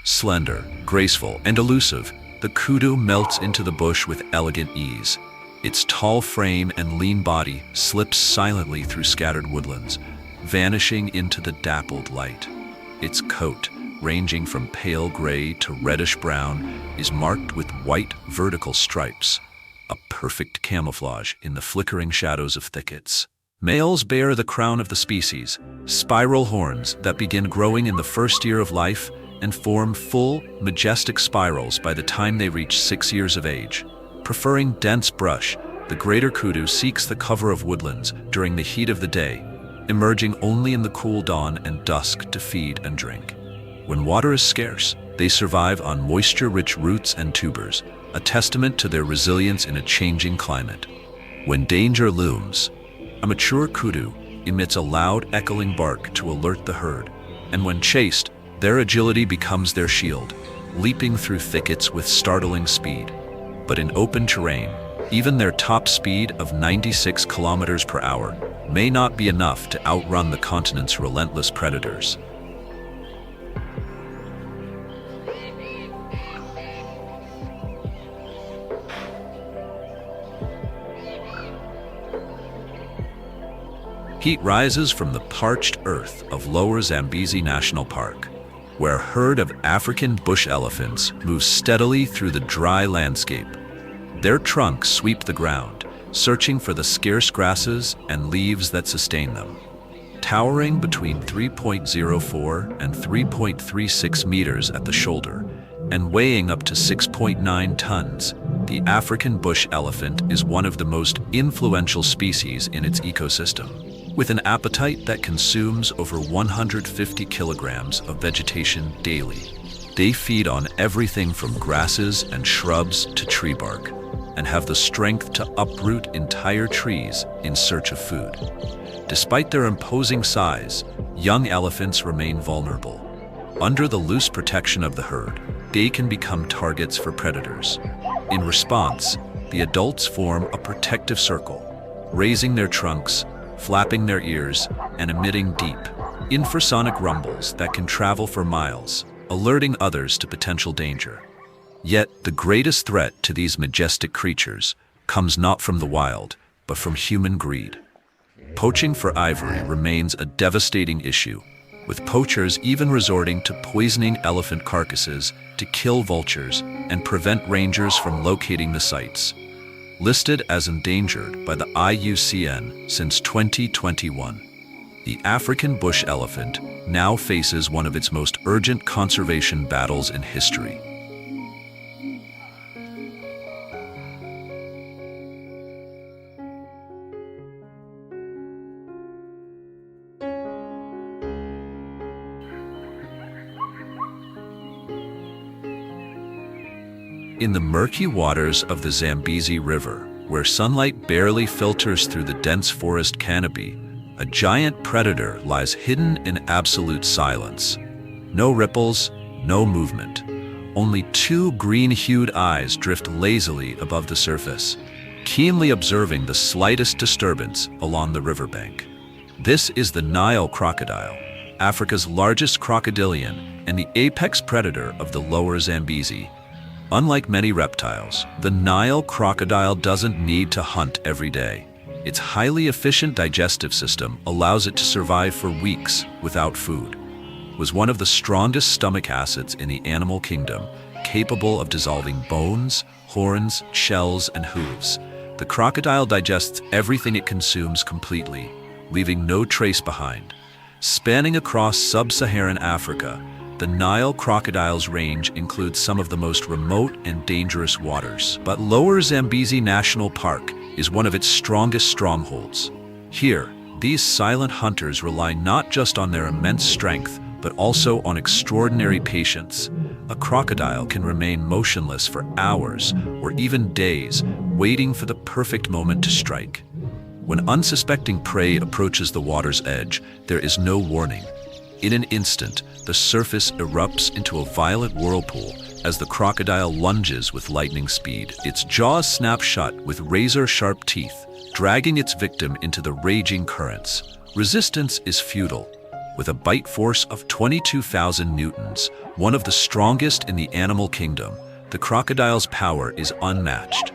A: Slender, graceful, and elusive, the kudu melts into the bush with elegant ease. Its tall frame and lean body slips silently through scattered woodlands, vanishing into the dappled light. Its coat, ranging from pale gray to reddish brown, is marked with white vertical stripes, a perfect camouflage in the flickering shadows of thickets. Males bear the crown of the species, spiral horns that begin growing in the first year of life and form full, majestic spirals by the time they reach 6 years of age. Preferring dense brush, the greater kudu seeks the cover of woodlands during the heat of the day, emerging only in the cool dawn and dusk to feed and drink. When water is scarce, they survive on moisture-rich roots and tubers, a testament to their resilience in a changing climate. When danger looms, a mature kudu emits a loud echoing bark to alert the herd, and when chased, their agility becomes their shield, leaping through thickets with startling speed. But in open terrain, even their top speed of 96 kilometers per hour may not be enough to outrun the continent's relentless predators. Heat rises from the parched earth of Lower Zambezi National Park, where a herd of African bush elephants moves steadily through the dry landscape. Their trunks sweep the ground, searching for the scarce grasses and leaves that sustain them. Towering between 3.04 and 3.36 meters at the shoulder, and weighing up to 6.9 tons, the African bush elephant is one of the most influential species in its ecosystem. With an appetite that consumes over 150 kilograms of vegetation daily, they feed on everything from grasses and shrubs to tree bark, and have the strength to uproot entire trees in search of food. Despite their imposing size, young elephants remain vulnerable. Under the loose protection of the herd, they can become targets for predators. In response, the adults form a protective circle, raising their trunks, flapping their ears, and emitting deep, infrasonic rumbles that can travel for miles, alerting others to potential danger. Yet, the greatest threat to these majestic creatures comes not from the wild, but from human greed. Poaching for ivory remains a devastating issue, with poachers even resorting to poisoning elephant carcasses to kill vultures and prevent rangers from locating the sites. Listed as endangered by the IUCN since 2021, the African bush elephant now faces one of its most urgent conservation battles in history. In the murky waters of the Zambezi River, where sunlight barely filters through the dense forest canopy, a giant predator lies hidden in absolute silence. No ripples, no movement. Only two green-hued eyes drift lazily above the surface, keenly observing the slightest disturbance along the riverbank. This is the Nile crocodile, Africa's largest crocodilian and the apex predator of the Lower Zambezi. Unlike many reptiles, the Nile crocodile doesn't need to hunt every day. Its highly efficient digestive system allows it to survive for weeks without food. It was one of the strongest stomach acids in the animal kingdom, capable of dissolving bones, horns, shells, and hooves. The crocodile digests everything it consumes completely, leaving no trace behind. Spanning across sub-Saharan Africa, the Nile crocodile's range includes some of the most remote and dangerous waters, but Lower Zambezi National Park is one of its strongest strongholds. Here, these silent hunters rely not just on their immense strength, but also on extraordinary patience. A crocodile can remain motionless for hours or even days, waiting for the perfect moment to strike. When unsuspecting prey approaches the water's edge, there is no warning. In an instant, the surface erupts into a violent whirlpool as the crocodile lunges with lightning speed. Its jaws snap shut with razor-sharp teeth, dragging its victim into the raging currents. Resistance is futile. With a bite force of 22,000 newtons, one of the strongest in the animal kingdom, the crocodile's power is unmatched.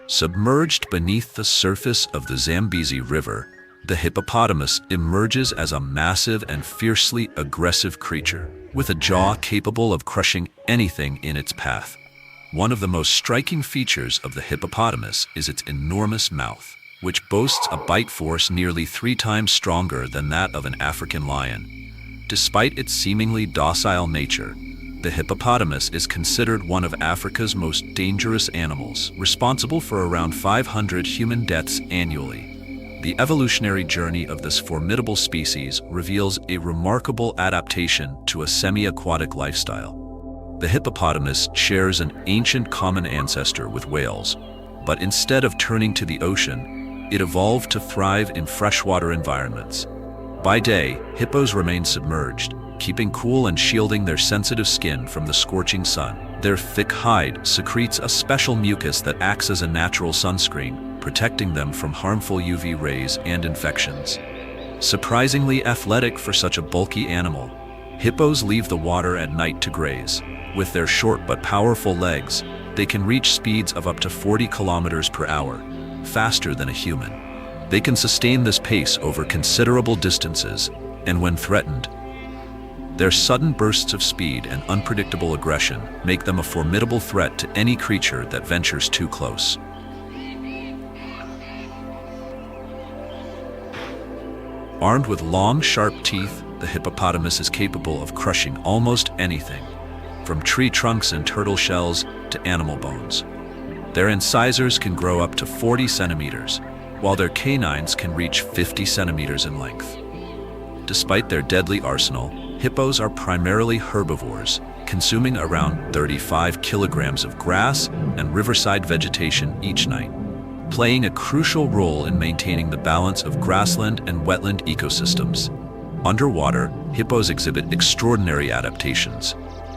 A: Submerged beneath the surface of the Zambezi River, the hippopotamus emerges as a massive and fiercely aggressive creature, with a jaw capable of crushing anything in its path. One of the most striking features of the hippopotamus is its enormous mouth, which boasts a bite force nearly 3 times stronger than that of an African lion. Despite its seemingly docile nature, the hippopotamus is considered one of Africa's most dangerous animals, responsible for around 500 human deaths annually. The evolutionary journey of this formidable species reveals a remarkable adaptation to a semi-aquatic lifestyle. The hippopotamus shares an ancient common ancestor with whales, but instead of turning to the ocean, it evolved to thrive in freshwater environments. By day, hippos remain submerged, keeping cool and shielding their sensitive skin from the scorching sun. Their thick hide secretes a special mucus that acts as a natural sunscreen, protecting them from harmful UV rays and infections. Surprisingly athletic for such a bulky animal, hippos leave the water at night to graze. With their short but powerful legs, they can reach speeds of up to 40 kilometers per hour, faster than a human. They can sustain this pace over considerable distances, and when threatened, their sudden bursts of speed and unpredictable aggression make them a formidable threat to any creature that ventures too close. Armed with long, sharp teeth, the hippopotamus is capable of crushing almost anything, from tree trunks and turtle shells to animal bones. Their incisors can grow up to 40 centimeters, while their canines can reach 50 centimeters in length. Despite their deadly arsenal, hippos are primarily herbivores, consuming around 35 kilograms of grass and riverside vegetation each night, playing a crucial role in maintaining the balance of grassland and wetland ecosystems. Underwater, hippos exhibit extraordinary adaptations.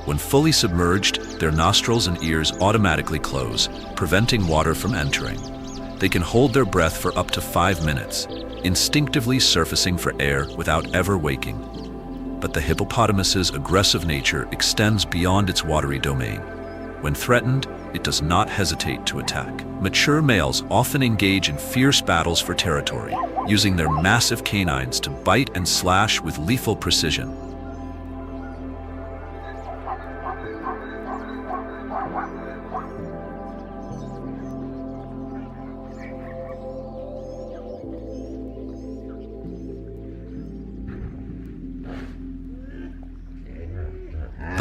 A: When fully submerged, their nostrils and ears automatically close, preventing water from entering. They can hold their breath for up to 5 minutes, instinctively surfacing for air without ever waking. But the hippopotamus's aggressive nature extends beyond its watery domain. When threatened, it does not hesitate to attack. Mature males often engage in fierce battles for territory, using their massive canines to bite and slash with lethal precision.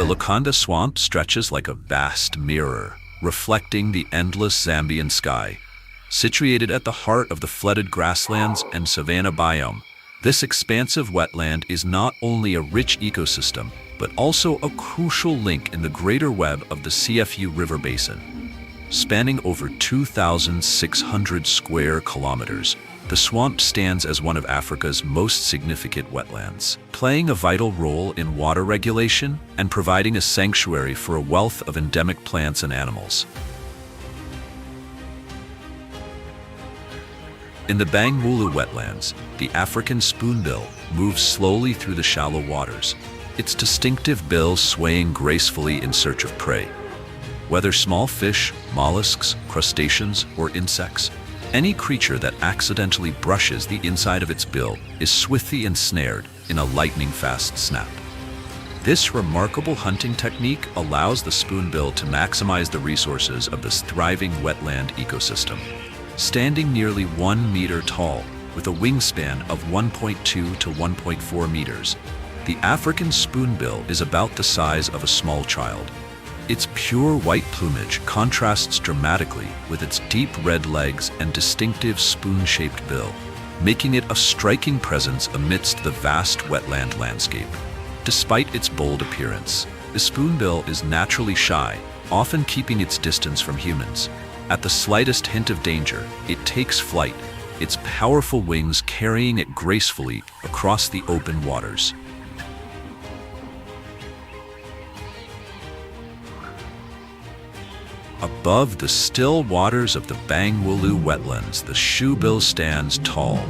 A: The Lukanda swamp stretches like a vast mirror, reflecting the endless Zambian sky. Situated at the heart of the flooded grasslands and savanna biome, this expansive wetland is not only a rich ecosystem, but also a crucial link in the greater web of the CFU River Basin. Spanning over 2,600 square kilometers, the swamp stands as one of Africa's most significant wetlands, playing a vital role in water regulation and providing a sanctuary for a wealth of endemic plants and animals. In the Bangmulu wetlands, the African spoonbill moves slowly through the shallow waters, its distinctive bill swaying gracefully in search of prey. Whether small fish, mollusks, crustaceans, or insects, any creature that accidentally brushes the inside of its bill is swiftly ensnared in a lightning-fast snap. This remarkable hunting technique allows the spoonbill to maximize the resources of this thriving wetland ecosystem. Standing nearly 1 meter tall, with a wingspan of 1.2 to 1.4 meters, the African spoonbill is about the size of a small child. Its pure white plumage contrasts dramatically with its deep red legs and distinctive spoon-shaped bill, making it a striking presence amidst the vast wetland landscape. Despite its bold appearance, the spoonbill is naturally shy, often keeping its distance from humans. At the slightest hint of danger, it takes flight, its powerful wings carrying it gracefully across the open waters. Above the still waters of the Bangmulu wetlands, the shoebill stands tall,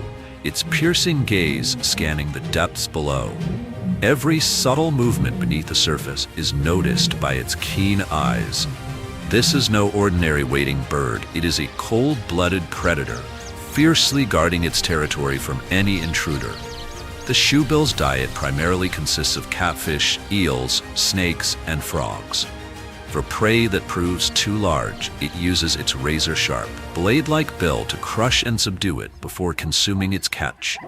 A: its piercing gaze scanning the depths below. Every subtle movement beneath the surface is noticed by its keen eyes. This is no ordinary wading bird, it is a cold-blooded predator, fiercely guarding its territory from any intruder. The shoebill's diet primarily consists of catfish, eels, snakes, and frogs. For prey that proves too large, it uses its razor-sharp, blade-like bill to crush and subdue it before consuming its catch.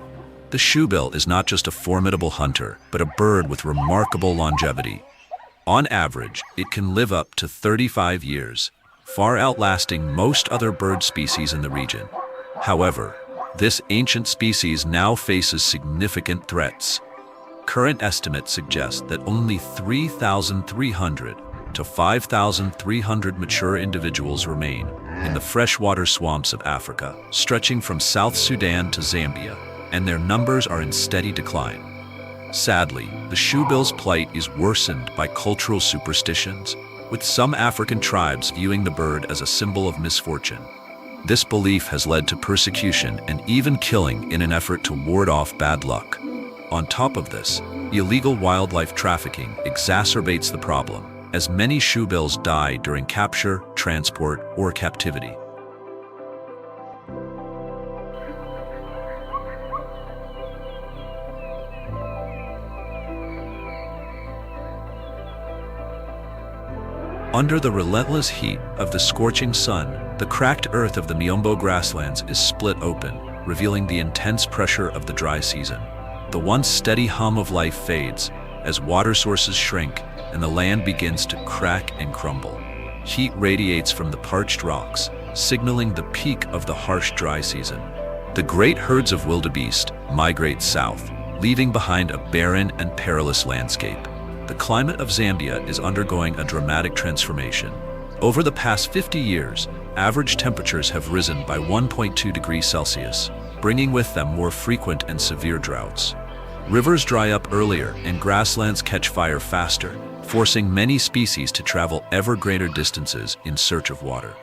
A: The shoebill is not just a formidable hunter, but a bird with remarkable longevity. On average, it can live up to 35 years, far outlasting most other bird species in the region. However, this ancient species now faces significant threats. Current estimates suggest that only 3,300 to 5,300 mature individuals remain in the freshwater swamps of Africa, stretching from South Sudan to Zambia. and their numbers are in steady decline. Sadly, the shoebill's plight is worsened by cultural superstitions, with some African tribes viewing the bird as a symbol of misfortune. This belief has led to persecution and even killing in an effort to ward off bad luck. On top of this, illegal wildlife trafficking exacerbates the problem, as many shoebills die during capture, transport, or captivity. Under the relentless heat of the scorching sun, the cracked earth of the Miombo grasslands is split open, revealing the intense pressure of the dry season. The once steady hum of life fades as water sources shrink and the land begins to crack and crumble. Heat radiates from the parched rocks, signaling the peak of the harsh dry season. The great herds of wildebeest migrate south, leaving behind a barren and perilous landscape. The climate of Zambia is undergoing a dramatic transformation. Over the past 50 years, average temperatures have risen by 1.2 degrees Celsius, bringing with them more frequent and severe droughts. Rivers dry up earlier and grasslands catch fire faster, forcing many species to travel ever greater distances in search of water.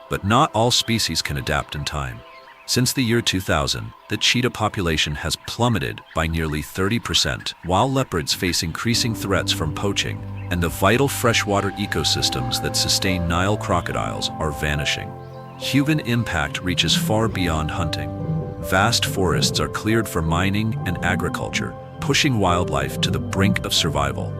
A: But not all species can adapt in time. Since the year 2000, the cheetah population has plummeted by nearly 30%, while leopards face increasing threats from poaching, and the vital freshwater ecosystems that sustain Nile crocodiles are vanishing. Human impact reaches far beyond hunting. Vast forests are cleared for mining and agriculture, pushing wildlife to the brink of survival.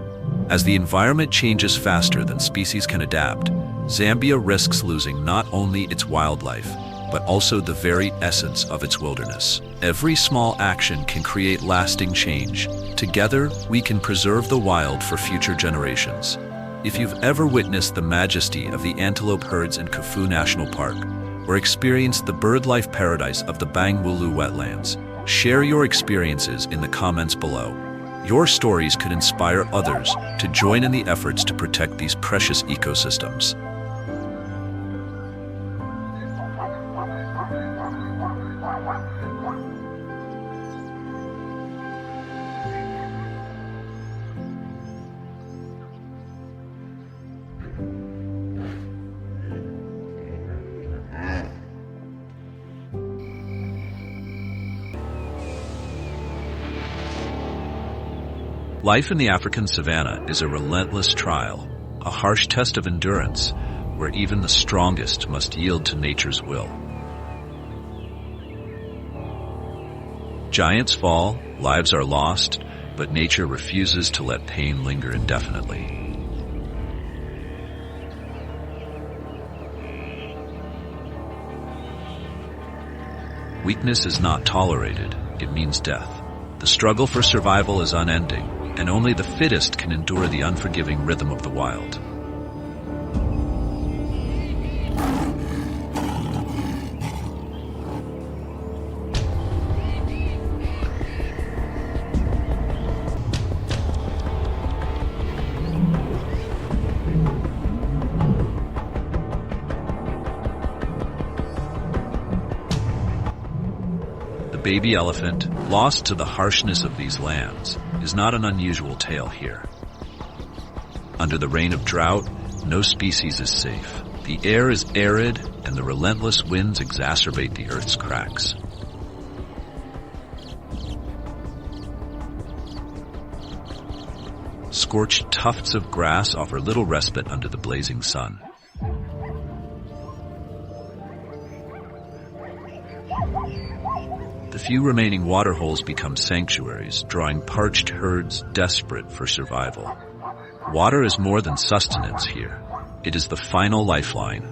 A: As the environment changes faster than species can adapt, Zambia risks losing not only its wildlife, but also the very essence of its wilderness. Every small action can create lasting change. Together, we can preserve the wild for future generations. If you've ever witnessed the majesty of the antelope herds in Kafue National Park, or experienced the bird life paradise of the Bangwulu wetlands, share your experiences in the comments below. Your stories could inspire others to join in the efforts to protect these precious ecosystems. Life in the African savannah is a relentless trial, a harsh test of endurance, where even the strongest must yield to nature's will. Giants fall, lives are lost, but nature refuses to let pain linger indefinitely. Weakness is not tolerated, it means death. The struggle for survival is unending, and only the fittest can endure the unforgiving rhythm of the wild. The baby elephant, lost to the harshness of these lands, is not an unusual tale here. Under the reign of drought, no species is safe. The air is arid, and the relentless winds exacerbate the earth's cracks. Scorched tufts of grass offer little respite under the blazing sun. The few remaining waterholes become sanctuaries, drawing parched herds desperate for survival. Water is more than sustenance here. It is the final lifeline.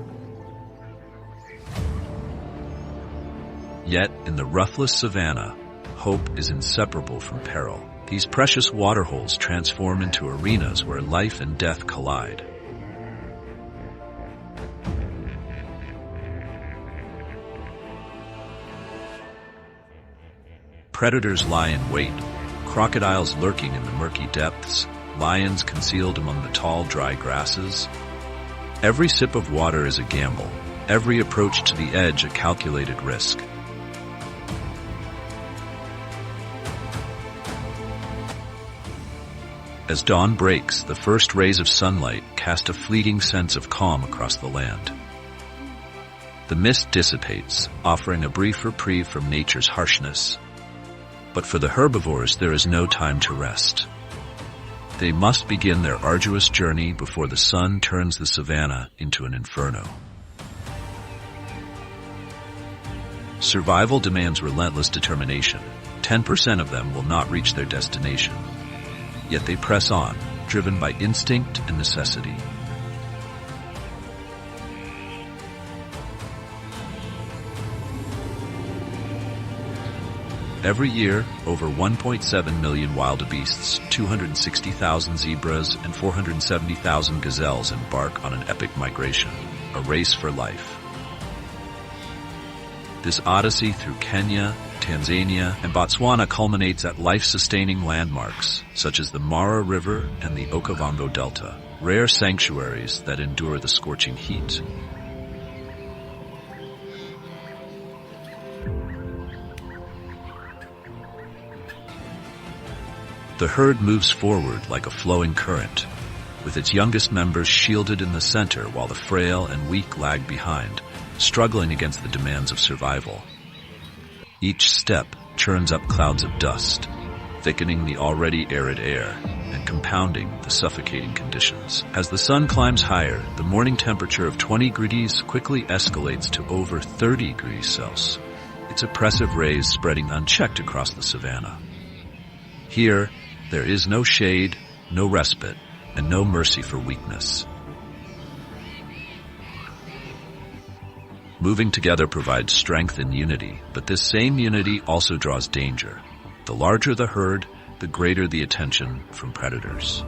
A: Yet, in the ruthless savannah, hope is inseparable from peril. These precious waterholes transform into arenas where life and death collide. Predators lie in wait, crocodiles lurking in the murky depths, lions concealed among the tall, dry grasses. Every sip of water is a gamble, every approach to the edge a calculated risk. As dawn breaks, the first rays of sunlight cast a fleeting sense of calm across the land. The mist dissipates, offering a brief reprieve from nature's harshness. But for the herbivores, there is no time to rest. They must begin their arduous journey before the sun turns the savanna into an inferno. Survival demands relentless determination. 10% of them will not reach their destination. Yet they press on, driven by instinct and necessity. Every year, over 1.7 million wildebeests, 260,000 zebras, and 470,000 gazelles embark on an epic migration, a race for life. This odyssey through Kenya, Tanzania, and Botswana culminates at life-sustaining landmarks, such as the Mara River and the Okavango Delta, rare sanctuaries that endure the scorching heat. The herd moves forward like a flowing current, with its youngest members shielded in the center while the frail and weak lag behind, struggling against the demands of survival. Each step churns up clouds of dust, thickening the already arid air and compounding the suffocating conditions. As the sun climbs higher, the morning temperature of 20 degrees quickly escalates to over 30 degrees Celsius, its oppressive rays spreading unchecked across the savanna. Here, there is no shade, no respite, and no mercy for weakness. Moving together provides strength and unity, but this same unity also draws danger. The larger the herd, the greater the attention from predators.